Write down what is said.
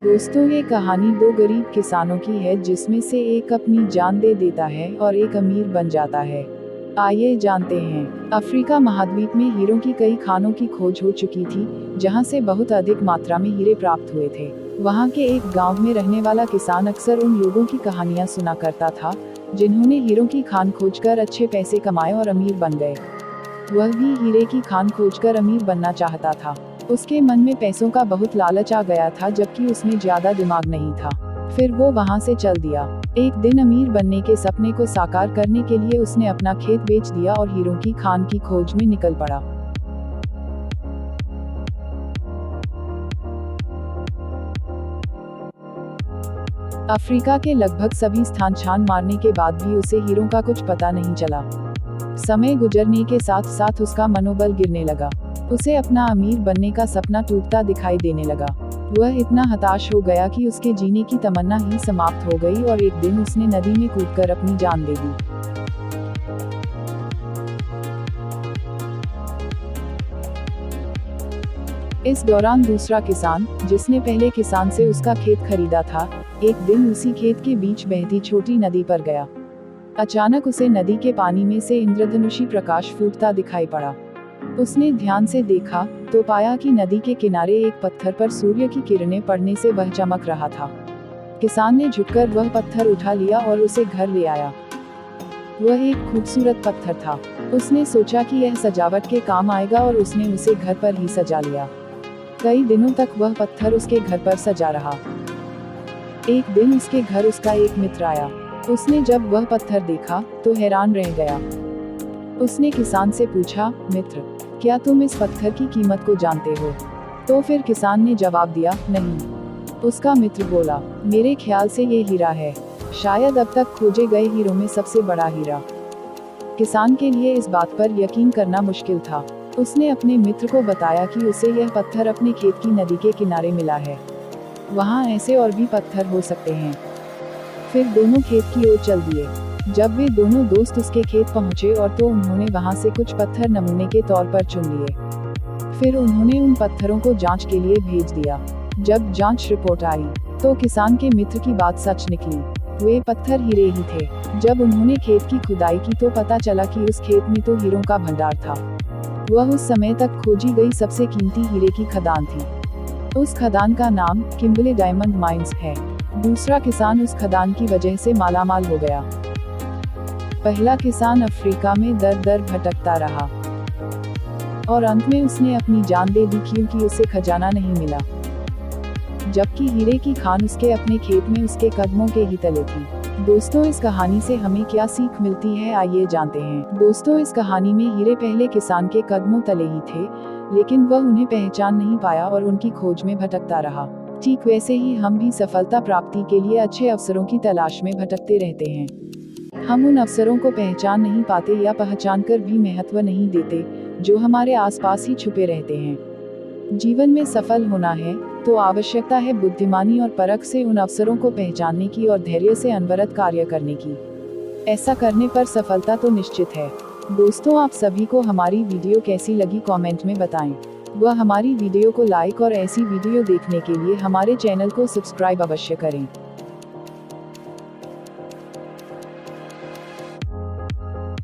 दोस्तों, ये कहानी दो गरीब किसानों की है जिसमें से एक अपनी जान दे देता है और एक अमीर बन जाता है। आइए जानते हैं। अफ्रीका महाद्वीप में हीरों की कई खानों की खोज हो चुकी थी, जहां से बहुत अधिक मात्रा में हीरे प्राप्त हुए थे। वहां के एक गांव में रहने वाला किसान अक्सर उन लोगों की कहानियां सुना करता था जिन्होंने हीरों की खान खोजकर अच्छे पैसे कमाए और अमीर बन गए। वह भी हीरे की खान खोजकर अमीर बनना चाहता था। उसके मन में पैसों का बहुत लालच आ गया था, जबकि उसमें ज्यादा दिमाग नहीं था। फिर वो वहां से चल दिया। एक दिन अमीर बनने के सपने को साकार करने के लिए उसने अपना खेत बेच दिया और हीरों की खान की खोज में निकल पड़ा। अफ्रीका के लगभग सभी स्थान छान मारने के बाद भी उसे हीरों का कुछ पता नहीं चला। समय गुजरने के साथ साथ उसका मनोबल गिरने लगा। उसे अपना अमीर बनने का सपना टूटता दिखाई देने लगा। वह इतना हताश हो गया कि उसके जीने की तमन्ना ही समाप्त हो गई और एक दिन उसने नदी में कूदकर अपनी जान दे दी। इस दौरान दूसरा किसान, जिसने पहले किसान से उसका खेत खरीदा था, एक दिन उसी खेत के बीच बहती छोटी नदी पर गया। अचानक उसे नदी के पानी में से इंद्रधनुषी प्रकाश फूटता दिखाई पड़ा। उसने ध्यान से देखा तो पाया कि नदी के किनारे एक पत्थर पर सूर्य की किरणें पड़ने से वह चमक रहा था। किसान ने झुककर वह पत्थर उठा लिया और उसे घर ले आया। वह एक खूबसूरत पत्थर था। उसने सोचा कि यह सजावट के काम आएगा और उसने उसे घर पर ही सजा लिया। कई दिनों तक वह पत्थर उसके घर पर सजा रहा। एक दिन उसके घर उसका एक मित्र आया। उसने जब वह पत्थर देखा तो हैरान रह गया। उसने किसान से पूछा, मित्र, क्या तुम इस पत्थर की कीमत को जानते हो? तो फिर किसान ने जवाब दिया, नहीं। उसका मित्र बोला, मेरे ख्याल से ये हीरा है, शायद अब तक खोजे गए हीरों में सबसे बड़ा हीरा। किसान के लिए इस बात पर यकीन करना मुश्किल था। उसने अपने मित्र को बताया कि उसे यह पत्थर अपने खेत की नदी के किनारे मिला है। वहाँ ऐसे और भी पत्थर हो सकते हैं। फिर दोनों खेत की ओर चल दिए। जब वे दोनों दोस्त उसके खेत पहुंचे और तो उन्होंने वहां से कुछ पत्थर नमूने के तौर पर चुन लिए। फिर उन्होंने उन पत्थरों को जांच के लिए भेज दिया। जब जांच रिपोर्ट आई तो किसान के मित्र की बात सच निकली। वे पत्थर हीरे ही थे। जब उन्होंने खेत की खुदाई की तो पता चला कि उस खेत में तो हीरों का भंडार था। वह उस समय तक खोजी गई सबसे कीमती हीरे की खदान थी। उस खदान का नाम किम्बले डायमंड माइंस है। दूसरा किसान उस खदान की वजह से मालामाल हो गया। पहला किसान अफ्रीका में दर दर भटकता रहा और अंत में उसने अपनी जान दे दी क्योंकि उसे खजाना नहीं मिला, जबकि हीरे की खान उसके अपने खेत में उसके कदमों के ही तले थी। दोस्तों, इस कहानी से हमें क्या सीख मिलती है, आइए जानते हैं। दोस्तों, इस कहानी में हीरे पहले किसान के कदमों तले ही थे, लेकिन वह उन्हें पहचान नहीं पाया और उनकी खोज में भटकता रहा। ठीक वैसे ही हम भी सफलता प्राप्ति के लिए अच्छे अवसरों की तलाश में भटकते रहते हैं। हम उन अवसरों को पहचान नहीं पाते या पहचान कर भी महत्व नहीं देते जो हमारे आसपास ही छुपे रहते हैं। जीवन में सफल होना है तो आवश्यकता है बुद्धिमानी और परख से उन अवसरों को पहचानने की और धैर्य से अनवरत कार्य करने की। ऐसा करने पर सफलता तो निश्चित है। दोस्तों, आप सभी को हमारी वीडियो कैसी लगी कमेंट में बताएं। वह हमारी वीडियो को लाइक और ऐसी वीडियो देखने के लिए हमारे चैनल को सब्सक्राइब अवश्य करें।